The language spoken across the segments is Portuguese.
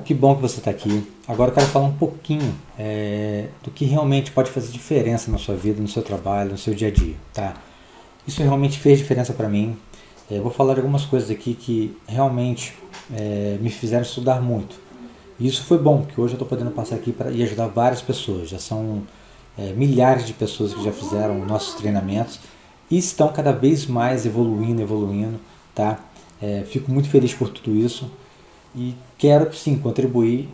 Que bom que você está aqui. Agora eu quero falar um pouquinho do que realmente pode fazer diferença na sua vida, no seu trabalho, no seu dia a dia, tá? Isso realmente fez diferença para mim. Eu vou falar de algumas coisas aqui que realmente me fizeram estudar muito. E isso foi bom, porque hoje eu estou podendo passar aqui e ajudar várias pessoas. Já são milhares de pessoas que já fizeram nossos treinamentos e estão cada vez mais evoluindo, tá? Fico muito feliz por tudo isso. E quero sim contribuir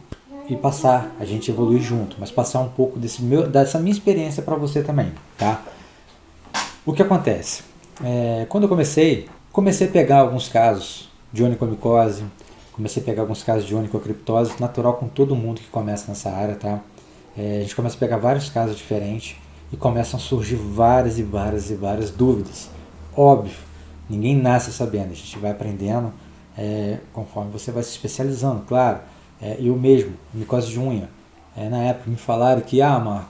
e passar, a gente evoluir junto, mas passar um pouco dessa minha experiência para você também, tá? O que acontece? Quando eu comecei a pegar alguns casos de onychomicose, comecei a pegar alguns casos de onychocriptose, natural com todo mundo que começa nessa área, tá? A gente começa a pegar vários casos diferentes e começam a surgir várias dúvidas. Óbvio, ninguém nasce sabendo, a gente vai aprendendo conforme você vai se especializando, claro. Eu mesmo, micose de unha, na época me falaram que, Marco,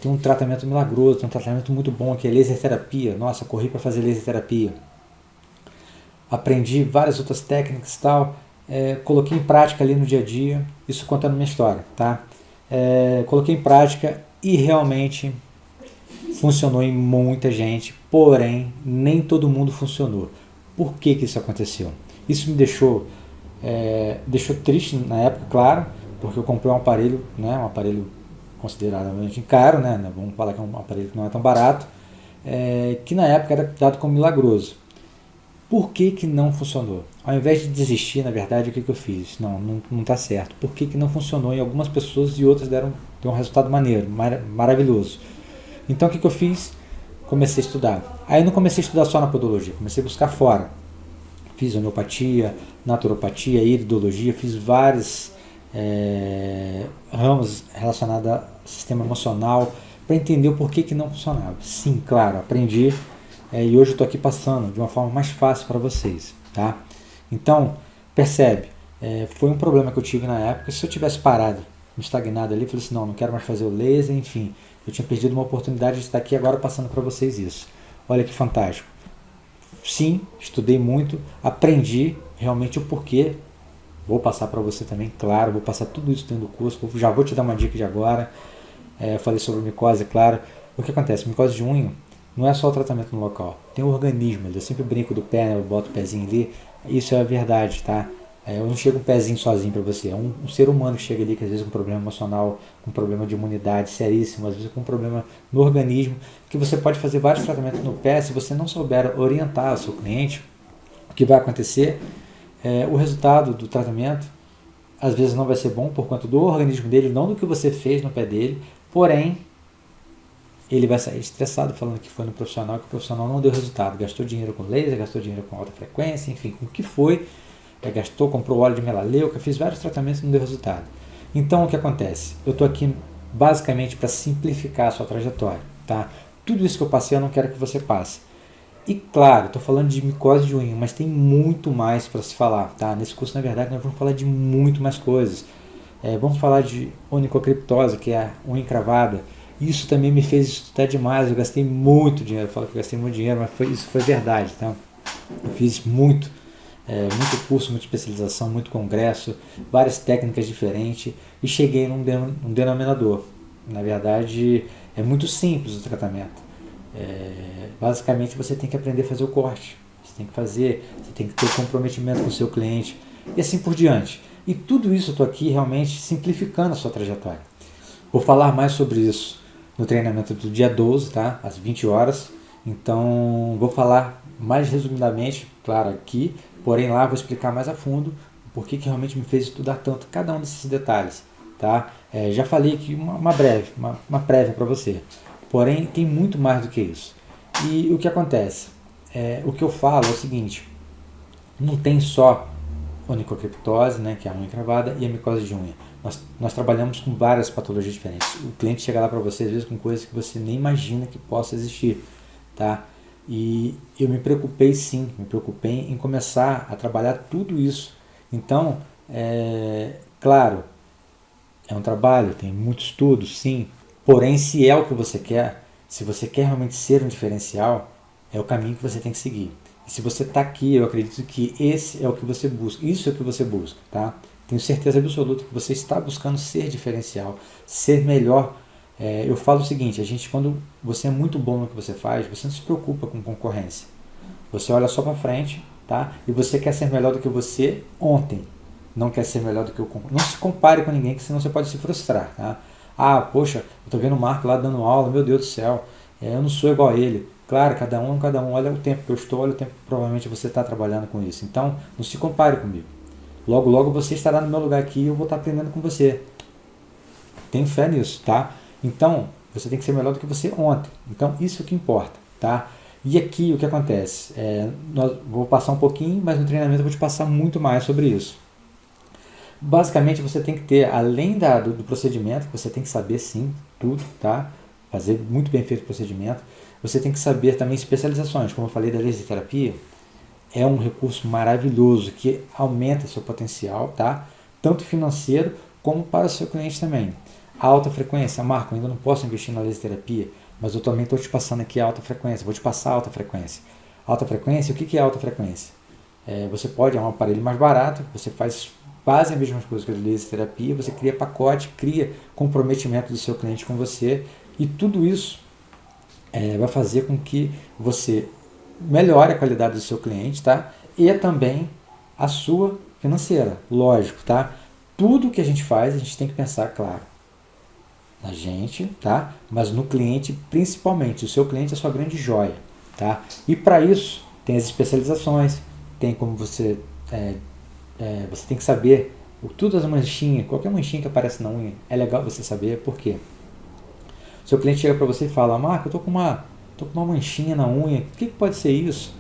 tem um tratamento milagroso, tem um tratamento muito bom que é laser terapia. Nossa, corri para fazer laser terapia. Aprendi várias outras técnicas e tal, coloquei em prática ali no dia a dia, isso contando minha história, tá? Coloquei em prática e realmente funcionou em muita gente, porém nem todo mundo funcionou. Por que isso aconteceu? Isso me deixou triste na época, claro, porque eu comprei um aparelho, né, um aparelho consideravelmente caro, né, vamos falar que é um aparelho que não é tão barato, que na época era dado como milagroso. Por que não funcionou? Ao invés de desistir, na verdade, o que eu fiz? Não está certo. Por que não funcionou em algumas pessoas e outras deu um resultado maneiro, maravilhoso? Então o que eu fiz? Comecei a estudar. Aí não comecei a estudar só na podologia, comecei a buscar fora. Fiz homeopatia, naturopatia, iridologia, fiz vários ramos relacionados ao sistema emocional para entender o porquê que não funcionava. Sim, claro, aprendi e hoje eu estou aqui passando de uma forma mais fácil para vocês, tá? Então, percebe, foi um problema que eu tive na época. Se eu tivesse parado, me estagnado ali, falei assim, não quero mais fazer o laser, enfim, eu tinha perdido uma oportunidade de estar aqui agora passando para vocês isso. Olha que fantástico. Sim, estudei muito, aprendi realmente o porquê. Vou passar para você também, claro, vou passar tudo isso dentro do curso, já vou te dar uma dica de agora. Falei sobre micose, claro. O que acontece? Micose de unha não é só o tratamento no local, tem o organismo. Eu sempre brinco do pé, né? Eu boto o pezinho ali, isso é a verdade, tá? Eu não chego um pezinho sozinho para você, é um ser humano que chega ali, que às vezes com problema emocional, com problema de imunidade seríssimo, às vezes com problema no organismo, que você pode fazer vários tratamentos no pé. Se você não souber orientar o seu cliente, o que vai acontecer, o resultado do tratamento às vezes não vai ser bom por conta do organismo dele, não do que você fez no pé dele, porém ele vai sair estressado falando que foi no profissional, que o profissional não deu resultado, gastou dinheiro com laser, gastou dinheiro com alta frequência, enfim, com o que foi, gastou, comprou óleo de melaleuca, fiz vários tratamentos e não deu resultado. Então o que acontece? Eu estou aqui basicamente para simplificar a sua trajetória, tá? Tudo isso que eu passei eu não quero que você passe. E claro, estou falando de micose de unha, mas tem muito mais para se falar, tá? Nesse curso, na verdade, nós vamos falar de muito mais coisas. Vamos falar de onychocriptose, que é a unha encravada. Isso também me fez estudar demais, eu gastei muito dinheiro. Eu falo que eu gastei muito dinheiro, mas isso foi verdade, tá? Eu fiz muito curso, muita especialização, muito congresso, várias técnicas diferentes e cheguei num denominador. Na verdade, é muito simples o tratamento. Basicamente você tem que aprender a fazer o corte, você tem que ter comprometimento com o seu cliente e assim por diante. E tudo isso eu estou aqui realmente simplificando a sua trajetória. Vou falar mais sobre isso no treinamento do dia 12, tá? Às 20 horas. Então vou falar mais resumidamente, claro, aqui, porém lá vou explicar mais a fundo o porquê que realmente me fez estudar tanto cada um desses detalhes, tá? Já falei aqui uma prévia para você. Porém, tem muito mais do que isso. E o que acontece? O que eu falo é o seguinte: não tem só onychocriptose, né, que é a unha encravada, e a micose de unha. Nós trabalhamos com várias patologias diferentes. O cliente chega lá para você, às vezes, com coisas que você nem imagina que possa existir, tá? E eu me preocupei em começar a trabalhar tudo isso. Então, claro, é um trabalho, tem muito estudo, sim. Porém, se é o que você quer, se você quer realmente ser um diferencial, é o caminho que você tem que seguir. E se você está aqui, eu acredito que esse é o que você busca, isso é o que você busca, tá? Tenho certeza absoluta que você está buscando ser diferencial, ser melhor. Eu falo o seguinte, quando você é muito bom no que você faz, você não se preocupa com concorrência. Você olha só para frente, tá? E você quer ser melhor do que você ontem. Não quer ser melhor do que o concorrente. Não se compare com ninguém, que senão você pode se frustrar, tá? Ah, poxa, eu tô vendo o Marco lá dando aula, meu Deus do céu, eu não sou igual a ele. Claro, cada um, olha o tempo que eu estou, olha o tempo que provavelmente você está trabalhando com isso. Então, não se compare comigo. Logo, logo você estará no meu lugar aqui e eu vou estar aprendendo com você. Tenho fé nisso, tá? Então, você tem que ser melhor do que você ontem. Então, isso é o que importa, tá? E aqui o que acontece? Vou passar um pouquinho, mas no treinamento eu vou te passar muito mais sobre isso. Basicamente, você tem que ter, além do procedimento, você tem que saber sim, tudo, tá? Fazer muito bem feito o procedimento. Você tem que saber também especializações, como eu falei da laser terapia, é um recurso maravilhoso que aumenta seu potencial, tá? Tanto financeiro como para o seu cliente também. A alta frequência, Marco, ainda não posso investir na laser terapia, mas eu também estou te passando aqui a alta frequência, vou te passar a alta frequência. Alta frequência, o que é alta frequência? Você pode, é um aparelho mais barato, você faz quase as mesmas coisas que a laser terapia, você cria pacote, cria comprometimento do seu cliente com você, e tudo isso vai fazer com que você melhore a qualidade do seu cliente, tá? E também a sua financeira, lógico, tá? Tudo que a gente faz, a gente tem que pensar, claro, na gente, tá? Mas no cliente principalmente. O seu cliente é a sua grande joia, tá? E para isso, tem as especializações, tem como você tem que saber todas as manchinhas, qualquer manchinha que aparece na unha, é legal você saber por quê. Seu cliente chega para você e fala, Marco, eu tô com uma manchinha na unha, o que pode ser isso?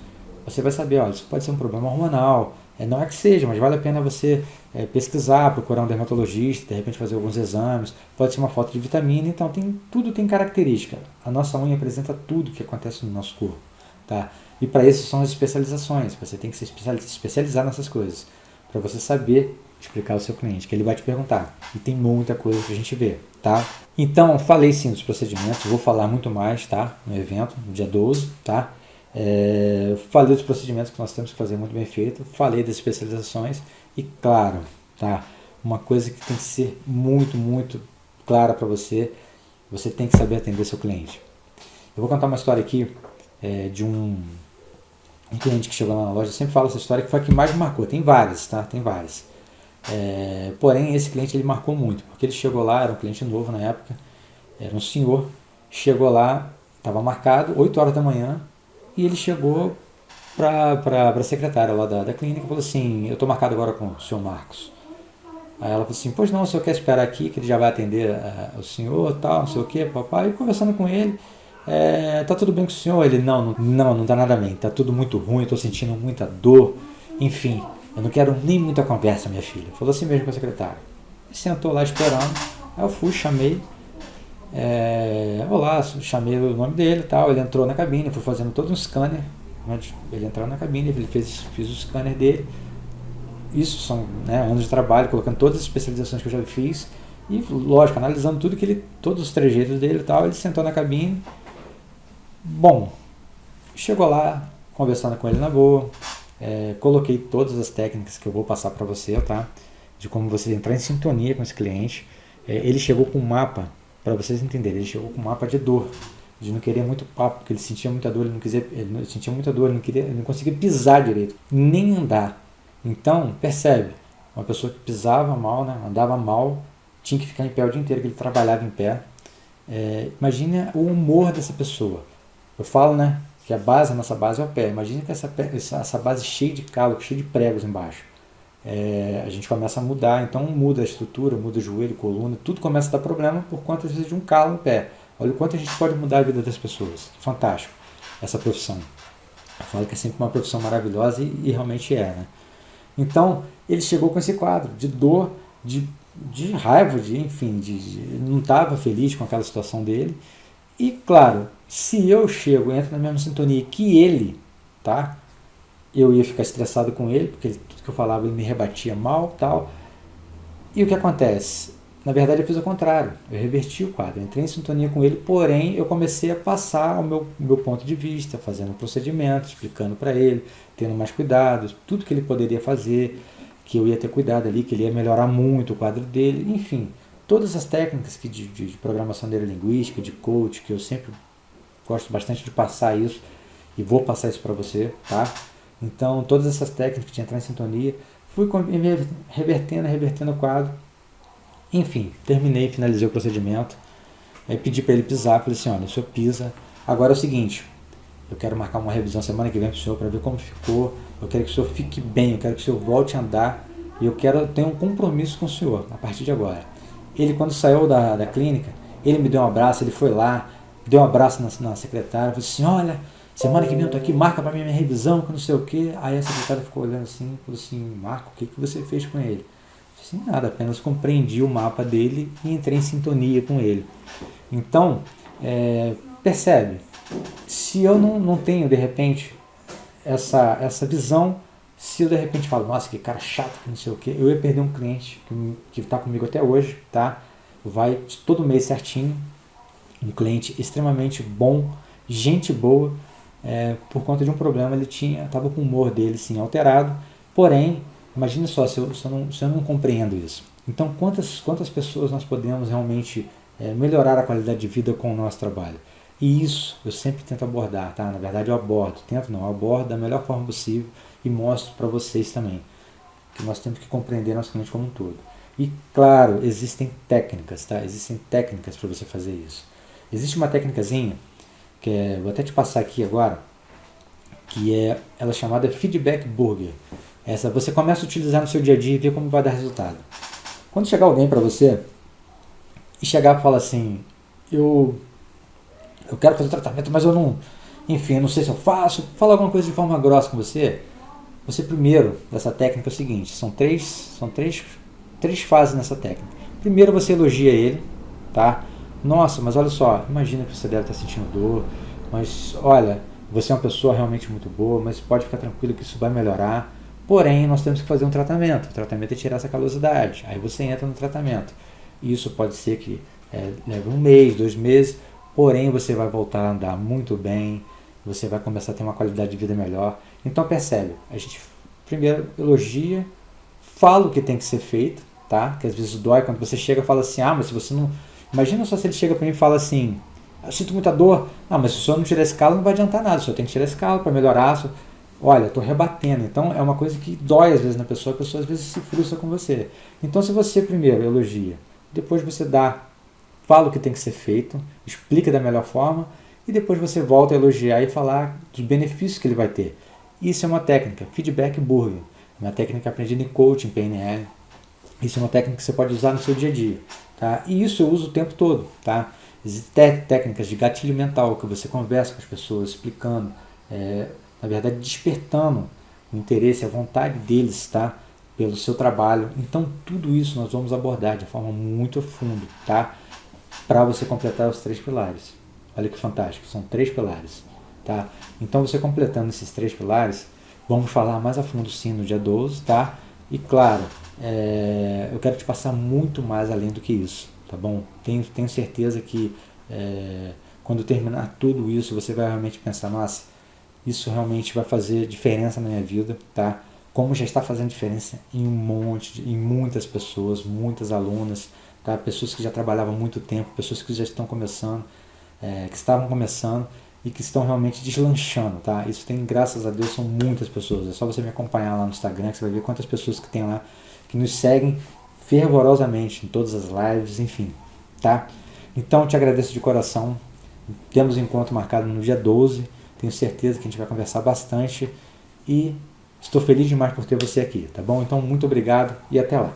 Você vai saber, olha, isso pode ser um problema hormonal, não é que seja, mas vale a pena você pesquisar, procurar um dermatologista, de repente fazer alguns exames, pode ser uma falta de vitamina, então tudo tem característica. A nossa unha apresenta tudo que acontece no nosso corpo, tá? E para isso são as especializações, você tem que se especializar nessas coisas, para você saber explicar ao seu cliente, que ele vai te perguntar. E tem muita coisa que a gente vê, tá? Então, falei sim dos procedimentos, vou falar muito mais, tá? No evento, no dia 12, tá? Falei dos procedimentos que nós temos que fazer muito bem feito, falei das especializações e, claro, tá? Uma coisa que tem que ser muito, muito clara para você, você tem que saber atender seu cliente. Eu vou contar uma história aqui de um cliente que chegou lá na loja, eu sempre falo essa história que foi a que mais me marcou, tem várias, tá? Tem várias. Porém, esse cliente ele marcou muito, porque ele chegou lá, era um cliente novo na época, era um senhor, chegou lá, estava marcado, 8 horas da manhã, e ele chegou para a secretária lá da clínica e falou assim, eu estou marcado agora com o senhor Marcos. Aí ela falou assim, pois não, o senhor quer esperar aqui, que ele já vai atender o senhor, tal, não sei o que, papai. E conversando com ele, tá tudo bem com o senhor? Ele, não tá nada bem, tá tudo muito ruim, eu estou sentindo muita dor, enfim, eu não quero nem muita conversa, minha filha. Falou assim mesmo com a secretária. Ele sentou lá esperando, aí eu fui, chamei, olá, chamei o nome dele e tal, ele entrou na cabine, fui fazendo todo um scanner, ele entrou na cabine, ele fiz o scanner dele, isso são anos de trabalho, colocando todas as especializações que eu já fiz, e lógico, analisando todos os trejeitos dele e tal, ele sentou na cabine, bom, chegou lá, conversando com ele na boa, coloquei todas as técnicas que eu vou passar para você, tá? De como você entrar em sintonia com esse cliente, ele chegou com um mapa, para vocês entenderem, ele chegou com um mapa de dor, de não querer muito papo, porque ele sentia muita dor, ele sentia muita dor, ele não conseguia pisar direito, nem andar. Então, percebe, uma pessoa que pisava mal, andava mal, tinha que ficar em pé o dia inteiro, que ele trabalhava em pé. Imagina o humor dessa pessoa. Eu falo, que a nossa base é o pé. Imagina que essa base cheia de calo, cheia de pregos embaixo. A gente começa a mudar, então muda a estrutura, muda o joelho, coluna, tudo começa a dar problema por conta, às vezes, de um calo no pé. Olha o quanto a gente pode mudar a vida das pessoas. Fantástico, essa profissão. Eu falo que é sempre uma profissão maravilhosa e realmente é, Então, ele chegou com esse quadro de dor, de raiva, enfim, não estava feliz com aquela situação dele. E, claro, se eu entro na mesma sintonia que ele, tá? Eu ia ficar estressado com ele, porque tudo que eu falava ele me rebatia mal, tal. E o que acontece? Na verdade, eu fiz o contrário. Eu reverti o quadro, eu entrei em sintonia com ele, porém, eu comecei a passar o meu ponto de vista, fazendo um procedimento, explicando para ele, tendo mais cuidados, tudo que ele poderia fazer, que eu ia ter cuidado ali, que ele ia melhorar muito o quadro dele, enfim, todas as técnicas de programação neurolinguística, de coach, que eu sempre gosto bastante de passar isso, e vou passar isso para você, tá? Então, todas essas técnicas de entrar em sintonia, fui revertendo o quadro, enfim, finalizei o procedimento, aí pedi para ele pisar, falei assim, olha, o senhor pisa, agora é o seguinte, eu quero marcar uma revisão semana que vem para o senhor, para ver como ficou, eu quero que o senhor fique bem, eu quero que o senhor volte a andar, e eu quero ter um compromisso com o senhor, a partir de agora. Ele, quando saiu da clínica, ele me deu um abraço, ele foi lá, deu um abraço na secretária, falou assim, olha, semana que vem eu tô aqui, marca para mim minha revisão, que não sei o quê. Aí a secretária ficou olhando assim, falou assim, Marco, o que você fez com ele? Eu falei assim, nada, apenas compreendi o mapa dele e entrei em sintonia com ele. Então, percebe, se eu não tenho, de repente, essa visão, se eu de repente falo, nossa, que cara chato, que não sei o quê, eu ia perder um cliente que está comigo até hoje, tá? Vai todo mês certinho, um cliente extremamente bom, gente boa, por conta de um problema, ele estava com o humor dele sim alterado, porém, imagine só, se eu não compreendo isso. Então, quantas pessoas nós podemos realmente melhorar a qualidade de vida com o nosso trabalho? E isso eu sempre tento abordar, tá? Na verdade eu abordo da melhor forma possível e mostro para vocês também, que nós temos que compreender nosso cliente como um todo. E claro, existem técnicas, tá? Existem técnicas para você fazer isso. Existe uma técnicazinha, vou até te passar aqui agora, ela é chamada Feedback Burger. Essa você começa a utilizar no seu dia a dia e vê como vai dar resultado. Quando chegar alguém para você e chegar e falar assim, eu quero fazer o tratamento, mas eu não sei se eu faço, fala alguma coisa de forma grossa com você, primeiro, dessa técnica é o seguinte, são três fases nessa técnica. Primeiro você elogia ele, tá? Nossa, mas olha só, imagina que você deve estar sentindo dor, mas olha, você é uma pessoa realmente muito boa, mas pode ficar tranquilo que isso vai melhorar. Porém, nós temos que fazer um tratamento. O tratamento é tirar essa calosidade. Aí você entra no tratamento. Isso pode ser que leve 1 mês, 2 meses, porém você vai voltar a andar muito bem, você vai começar a ter uma qualidade de vida melhor. Então percebe, a gente primeiro elogia, fala o que tem que ser feito, tá? Que às vezes dói quando você chega e fala assim, mas se você não... Imagina só se ele chega para mim e fala assim, eu sinto muita dor, mas se o senhor não tirar esse calo não vai adiantar nada, o senhor tem que tirar esse calo para melhorar. Olha, estou rebatendo. Então é uma coisa que dói às vezes na pessoa, a pessoa às vezes se frustra com você. Então se você primeiro elogia, depois você fala o que tem que ser feito, explica da melhor forma e depois você volta a elogiar e falar dos benefícios que ele vai ter. Isso é uma técnica, Feedback Burger, uma técnica aprendida em coaching, PNL. Isso é uma técnica que você pode usar no seu dia a dia. Tá? E isso eu uso o tempo todo. Tá? Existem técnicas de gatilho mental, que você conversa com as pessoas, explicando, na verdade despertando o interesse, a vontade deles, tá? Pelo seu trabalho. Então tudo isso nós vamos abordar de forma muito fundo, tá? Para você completar os 3 pilares. Olha que fantástico, são 3 pilares. Tá? Então você completando esses 3 pilares, vamos falar mais a fundo sim no dia 12, tá? E claro, eu quero te passar muito mais além do que isso, tá bom? Tenho certeza que quando terminar tudo isso, você vai realmente pensar, nossa, isso realmente vai fazer diferença na minha vida, tá? Como já está fazendo diferença em em muitas pessoas, muitas alunas, tá? Pessoas que já trabalhavam há muito tempo, pessoas que já estão começando, que estavam começando e que estão realmente deslanchando, tá? Isso tem, graças a Deus, são muitas pessoas. É só você me acompanhar lá no Instagram que você vai ver quantas pessoas que tem lá, que nos seguem fervorosamente em todas as lives, enfim, tá? Então, te agradeço de coração. Temos um encontro marcado no dia 12. Tenho certeza que a gente vai conversar bastante e estou feliz demais por ter você aqui, tá bom? Então, muito obrigado e até lá.